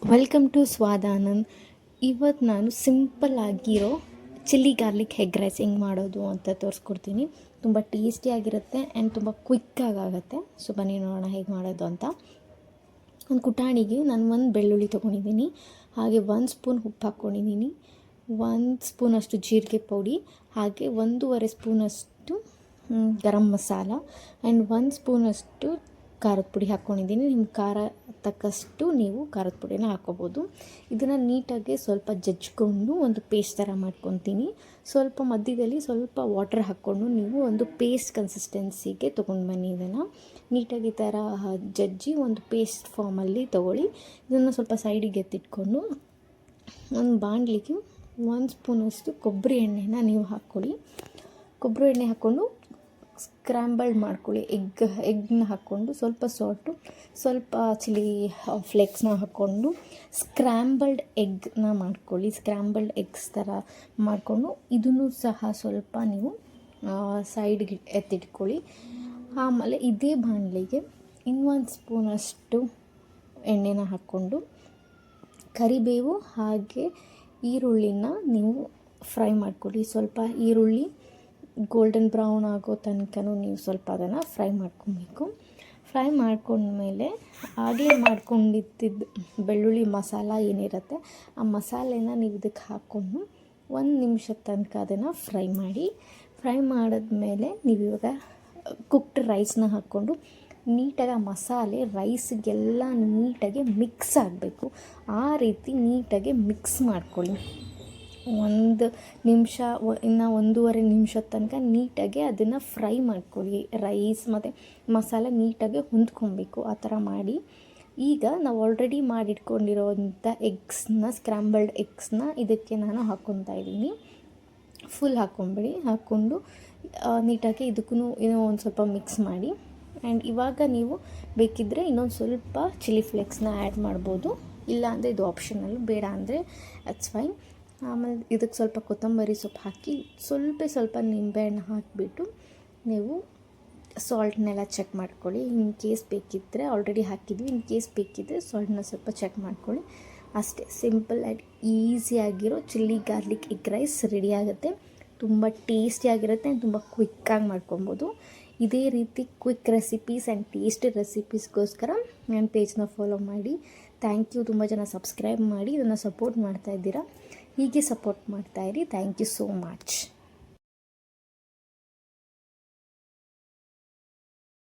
Welcome to ಸ್ವಾದಾನಂದ್. ಇವತ್ತು ನಾನು simple ಆಗಿರೋ ಚಿಲ್ಲಿ ಗಾರ್ಲಿಕ್ ಎಗ್ ರೈಸ್ ಹೆಂಗೆ ಮಾಡೋದು ಅಂತ ತೋರಿಸ್ಕೊಡ್ತೀನಿ. ತುಂಬ ಟೇಸ್ಟಿಯಾಗಿರುತ್ತೆ ಆ್ಯಂಡ್ ತುಂಬ ಕ್ವಿಕ್ಕಾಗುತ್ತೆ. ಸೊ ಬನ್ನಿ ನೋಡೋಣ ಹೇಗೆ ಮಾಡೋದು ಅಂತ. ಒಂದು ಕುಟಾಣಿಗೆ ನಾನು ಒಂದು ಬೆಳ್ಳುಳ್ಳಿ ತೊಗೊಂಡಿದ್ದೀನಿ, ಹಾಗೆ 1 ಸ್ಪೂನ್ ಉಪ್ಪು ಹಾಕ್ಕೊಂಡಿದ್ದೀನಿ, 1 ಸ್ಪೂನಷ್ಟು ಜೀರಿಗೆ ಪುಡಿ, ಹಾಗೆ 1.5 ಸ್ಪೂನಷ್ಟು ಗರಂ ಮಸಾಲ ಆ್ಯಂಡ್ 1 ಸ್ಪೂನಷ್ಟು ಖಾರದ ಪುಡಿ ಹಾಕ್ಕೊಂಡಿದ್ದೀನಿ. ನಿಮ್ಮ ಖಾರ ತಕ್ಕಷ್ಟು ನೀವು ಖಾರದ ಪುಡಿನ ಹಾಕ್ಕೋಬೋದು. ಇದನ್ನು ನೀಟಾಗಿ ಸ್ವಲ್ಪ ಜಜ್ಜಿಕೊಂಡು ಒಂದು ಪೇಸ್ಟ್ ಥರ ಮಾಡ್ಕೊತೀನಿ. ಸ್ವಲ್ಪ ಮಧ್ಯದಲ್ಲಿ ಸ್ವಲ್ಪ ವಾಟರ್ ಹಾಕ್ಕೊಂಡು ನೀವು ಒಂದು ಪೇಸ್ಟ್ ಕನ್ಸಿಸ್ಟೆನ್ಸಿಗೆ ತೊಗೊಂಡು ಬನ್ನಿ. ಇದನ್ನು ನೀಟಾಗಿ ಈ ಥರ ಜಜ್ಜಿ ಒಂದು ಪೇಸ್ಟ್ ಫಾರ್ಮಲ್ಲಿ ತೊಗೊಳ್ಳಿ. ಇದನ್ನು ಸ್ವಲ್ಪ ಸೈಡಿಗೆ ಎತ್ತಿಟ್ಕೊಂಡು ಒಂದು ಬಾಣಲಿಗೆ 1 ಸ್ಪೂನಷ್ಟು ಕೊಬ್ಬರಿ ಎಣ್ಣೆನ ನೀವು ಹಾಕ್ಕೊಳ್ಳಿ. ಕೊಬ್ಬರಿ ಎಣ್ಣೆ ಹಾಕ್ಕೊಂಡು ಸ್ಕ್ರ್ಯಾಂಬಲ್ಡ್ ಮಾಡ್ಕೊಳ್ಳಿ. ಎಗ್ನ ಹಾಕ್ಕೊಂಡು ಸ್ವಲ್ಪ ಸಾಲ್ಟು, ಸ್ವಲ್ಪ ಚಿಲ್ಲಿ ಫ್ಲೇಕ್ಸ್ನ ಹಾಕ್ಕೊಂಡು ಸ್ಕ್ರ್ಯಾಂಬಲ್ಡ್ ಎಗ್ನ ಮಾಡ್ಕೊಳ್ಳಿ. ಸ್ಕ್ರ್ಯಾಂಬಲ್ಡ್ ಎಗ್ಸ್ ಥರ ಮಾಡಿಕೊಂಡು ಇದನ್ನು ಸಹ ಸ್ವಲ್ಪ ನೀವು ಸೈಡ್ಗೆ ಎತ್ತಿಟ್ಕೊಳ್ಳಿ. ಆಮೇಲೆ ಇದೇ ಬಾಣಲಿಗೆ 1 ಸ್ಪೂನಷ್ಟು ಎಣ್ಣೆನ ಹಾಕ್ಕೊಂಡು ಕರಿಬೇವು ಹಾಗೆ ಈರುಳ್ಳಿನ ನೀವು ಫ್ರೈ ಮಾಡ್ಕೊಳ್ಳಿ. ಸ್ವಲ್ಪ ಈರುಳ್ಳಿ ಗೋಲ್ಡನ್ ಬ್ರೌನ್ ಆಗೋ ತನಕನೂ ನೀವು ಸ್ವಲ್ಪ ಅದನ್ನು ಫ್ರೈ ಮಾಡ್ಕೊಬೇಕು. ಫ್ರೈ ಮಾಡ್ಕೊಂಡ್ಮೇಲೆ ಆಗಲೇ ಮಾಡ್ಕೊಂಡಿದ್ದ ಬೆಳ್ಳುಳ್ಳಿ ಮಸಾಲ ಏನಿರುತ್ತೆ ಆ ಮಸಾಲೆನ ನೀವು ಇದಕ್ಕೆ ಹಾಕ್ಕೊಂಡು 1 ನಿಮಿಷದ ತನಕ ಅದನ್ನು ಫ್ರೈ ಮಾಡಿ. ಫ್ರೈ ಮಾಡಿದ್ಮೇಲೆ ನೀವು ಇವಾಗ ಕುಕ್ಡ್ ರೈಸ್ನ ಹಾಕ್ಕೊಂಡು ನೀಟಾಗಿ ಆ ಮಸಾಲೆ ರೈಸ್ಗೆಲ್ಲ ನೀಟಾಗಿ ಮಿಕ್ಸ್ ಆಗಬೇಕು. ಆ ರೀತಿ ನೀಟಾಗಿ ಮಿಕ್ಸ್ ಮಾಡ್ಕೊಳ್ಳಿ. 1 ನಿಮಿಷ ಇನ್ನು 1.5 ನಿಮಿಷದ ತನಕ ನೀಟಾಗಿ ಅದನ್ನು ಫ್ರೈ ಮಾಡ್ಕೊಳ್ಳಿ. ರೈಸ್ ಮತ್ತು ಮಸಾಲೆ ನೀಟಾಗಿ ಹೊಂದ್ಕೊಬೇಕು. ಆ ಥರ ಮಾಡಿ. ಈಗ ನಾವು ಆಲ್ರೆಡಿ ಮಾಡಿಟ್ಕೊಂಡಿರೋವಂಥ ಎಗ್ಸ್ನ, ಸ್ಕ್ರ್ಯಾಂಬಲ್ಡ್ ಎಗ್ಸ್ನ ಇದಕ್ಕೆ ನಾನು ಹಾಕ್ಕೊತಾ ಇದ್ದೀನಿ. ಫುಲ್ ಹಾಕ್ಕೊಂಬಿಡಿ. ಹಾಕ್ಕೊಂಡು ನೀಟಾಗಿ ಇದಕ್ಕೂ ಏನೋ ಒಂದು ಸ್ವಲ್ಪ ಮಿಕ್ಸ್ ಮಾಡಿ. ಆ್ಯಂಡ್ ಇವಾಗ ನೀವು ಬೇಕಿದ್ದರೆ ಇನ್ನೊಂದು ಸ್ವಲ್ಪ ಚಿಲ್ಲಿ ಫ್ಲೇಕ್ಸ್ನ ಆ್ಯಡ್ ಮಾಡ್ಬೋದು. ಇಲ್ಲ ಅಂದರೆ ಇದು ಆಪ್ಷನಲ್, ಬೇಡ ಅಂದರೆ ಇಟ್ಸ್ ಫೈನ್. ಆಮೇಲೆ ಇದಕ್ಕೆ ಸ್ವಲ್ಪ ಕೊತ್ತಂಬರಿ ಸೊಪ್ಪು ಹಾಕಿ ಸ್ವಲ್ಪ ನಿಂಬೆಹಣ್ಣು ಹಾಕಿಬಿಟ್ಟು ನೀವು ಸಾಲ್ಟ್ನೆಲ್ಲ ಚೆಕ್ ಮಾಡ್ಕೊಳ್ಳಿ. ಇನ್ ಕೇಸ್ ಬೇಕಿದ್ದರೆ, ಆಲ್ರೆಡಿ ಹಾಕಿದ್ವಿ, ಇನ್ ಕೇಸ್ ಬೇಕಿದ್ದರೆ ಸಾಲ್ಟ್ನ ಸ್ವಲ್ಪ ಚೆಕ್ ಮಾಡ್ಕೊಳ್ಳಿ. ಅಷ್ಟೇ, ಸಿಂಪಲ್ ಆ್ಯಂಡ್ ಈಸಿಯಾಗಿರೋ chilli garlic egg rice ready ಆಗುತ್ತೆ. ತುಂಬ ಟೇಸ್ಟಿಯಾಗಿರುತ್ತೆ ಆ್ಯಂಡ್ ತುಂಬ ಕ್ವಿಕ್ಕಾಗಿ ಮಾಡ್ಕೊಬೋದು. ಇದೇ ರೀತಿ ಕ್ವಿಕ್ ರೆಸಿಪೀಸ್ ಆ್ಯಂಡ್ ಟೇಸ್ಟಿ ರೆಸಿಪೀಸ್ಗೋಸ್ಕರ ನನ್ನ ಪೇಜ್ನ ಫಾಲೋ ಮಾಡಿ. Thank you. ತುಂಬ ಜನ ಸಬ್ಸ್ಕ್ರೈಬ್ ಮಾಡಿ ಇದನ್ನು ಸಪೋರ್ಟ್ ಮಾಡ್ತಾಯಿದ್ದೀರಾ. ಹೀಗೆ ಸಪೋರ್ಟ್ ಮಾಡ್ತಾಯಿರಿ. Thank you so much.